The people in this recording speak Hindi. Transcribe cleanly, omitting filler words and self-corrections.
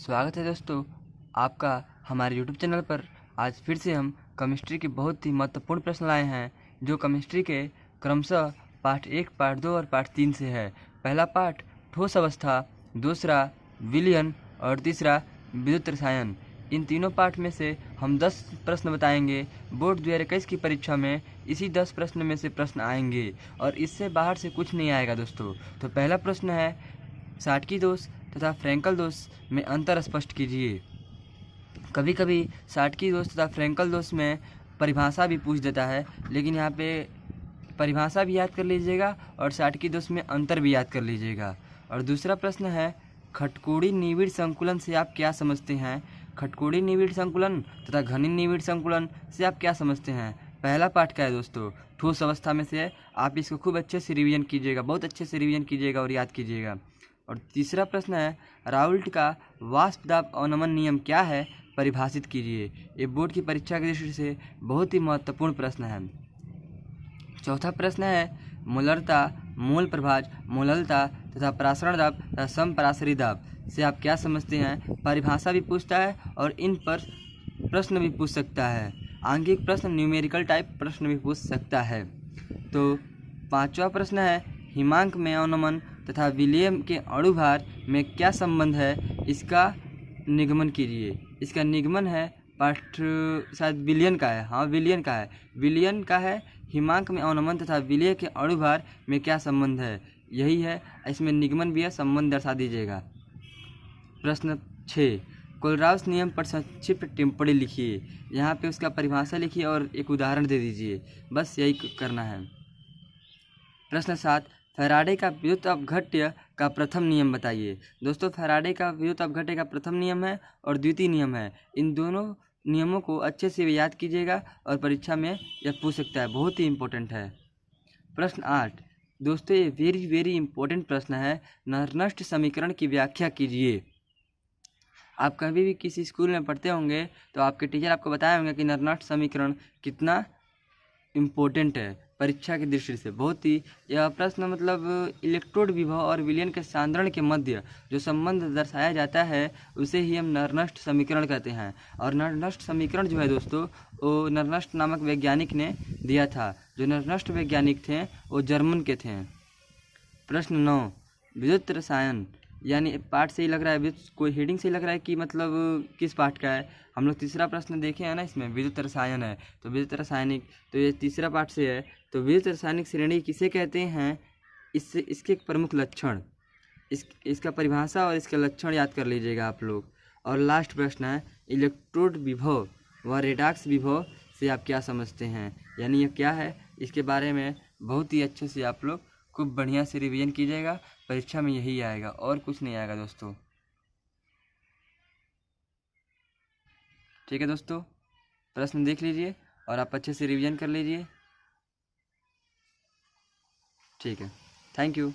स्वागत है दोस्तों आपका हमारे YouTube चैनल पर। आज फिर से हम केमिस्ट्री के बहुत ही महत्वपूर्ण प्रश्न लाए हैं, जो केमिस्ट्री के क्रमशः पार्ट 1, पार्ट 2 और पार्ट 3 से है। पहला पार्ट ठोस अवस्था, दूसरा विलयन और तीसरा विद्युत रसायन। इन तीनों पार्ट में से हम 10 प्रश्न बताएंगे। बोर्ड 2021 की परीक्षा में इसी 10 प्रश्न में से प्रश्न आएंगे और इससे बाहर से कुछ नहीं आएगा दोस्तों। तो पहला प्रश्न है, शाटकी दोष तथा फ्रैंकल दोष में अंतर स्पष्ट कीजिए। कभी कभी शाटकी दोष तथा फ्रैंकल दोष में परिभाषा भी पूछ देता है, लेकिन यहाँ पे परिभाषा भी याद कर लीजिएगा और शाटकी दोष में अंतर भी याद कर लीजिएगा। और दूसरा प्रश्न है, खटकोड़ी निविड़ संकुलन से आप क्या समझते हैं? खटकोड़ी निविड़ संकुलन तथा घनी निविड़ संकुलन से आप क्या समझते हैं? पहला पाठ का है दोस्तों, ठोस अवस्था में से है। आप इसको खूब अच्छे से रिवीजन कीजिएगा, बहुत अच्छे से रिवीजन कीजिएगा और याद कीजिएगा। और तीसरा प्रश्न है, राउल्ट का वाष्प दाब अवनमन नियम क्या है? परिभाषित कीजिए। ये बोर्ड की परीक्षा की दृष्टि से बहुत ही महत्वपूर्ण प्रश्न है। चौथा प्रश्न है, मोलरता, मोल प्रभाज, मोललता तथा प्रासरण दाब तथा समपरासरी दाब से आप क्या समझते हैं? परिभाषा भी पूछता है और इन पर प्रश्न भी पूछ सकता है। आंगिक प्रश्न, न्यूमेरिकल टाइप प्रश्न भी पूछ सकता है। तो पांचवा प्रश्न है, हिमांक में अवनमन तथा विलियम के अणुभार में क्या संबंध है? इसका निगमन कीजिए। इसका निगमन है पाठ शायद विलियन का है। हाँ, विलियन का है। विलियन का है, हिमांक में अवनमन तथा विलिय के अणुभार में क्या संबंध है, यही है। इसमें निगमन भी है, संबंध दर्शा दीजिएगा। प्रश्न 6, कोलराउस नियम पर संक्षिप्त टिप्पणी लिखिए। यहाँ पे उसका परिभाषा लिखिए और एक उदाहरण दे दीजिए, बस यही करना है। प्रश्न 7, फैराडे का विद्युत अपघट्य का प्रथम नियम बताइए। दोस्तों, फैराडे का विद्युत अपघट्य का प्रथम नियम है और द्वितीय नियम है। इन दोनों नियमों को अच्छे से याद कीजिएगा और परीक्षा में यह पूछ सकता है, बहुत ही इम्पोर्टेंट है। प्रश्न 8, दोस्तों ये वेरी इम्पोर्टेंट प्रश्न है। नरनष्ट समीकरण की व्याख्या कीजिए। आप कभी भी किसी स्कूल में पढ़ते होंगे तो आपके टीचर आपको बताए होंगे कि नरनष्ट समीकरण कितना इम्पोर्टेंट है परीक्षा की दृष्टि से। बहुत ही यह प्रश्न मतलब इलेक्ट्रोड विभव और विलयन के सांद्रण के मध्य जो संबंध दर्शाया जाता है उसे ही हम नरनष्ट समीकरण कहते हैं। और नरनष्ट समीकरण जो है दोस्तों, वो नरनष्ट नामक वैज्ञानिक ने दिया था। जो नरनष्ट वैज्ञानिक थे वो जर्मन के थे। प्रश्न 9, विद्युत रसायन, यानी पाठ से ही लग रहा है, कोई हेडिंग से ही लग रहा है कि मतलब किस पाठ का है। हम लोग तीसरा प्रश्न देखे हैं ना, इसमें विद्युत रसायन है तो विद्युत रासायनिक, तो ये तीसरा पाठ से है। तो विद्युत रासायनिक श्रेणी किसे कहते हैं? इससे इसके एक प्रमुख लक्षण, इसका परिभाषा और इसके लक्षण याद कर लीजिएगा आप लोग। और लास्ट प्रश्न है, इलेक्ट्रोड विभव व रेडॉक्स विभव से आप क्या समझते हैं, यानी यह क्या है, इसके बारे में बहुत ही अच्छे से आप लोग खूब बढ़िया से रिवीजन कीजिएगा। परीक्षा में यही आएगा और कुछ नहीं आएगा दोस्तों। ठीक है दोस्तों, प्रश्न देख लीजिए और आप अच्छे से रिवीजन कर लीजिए। ठीक है, थैंक यू।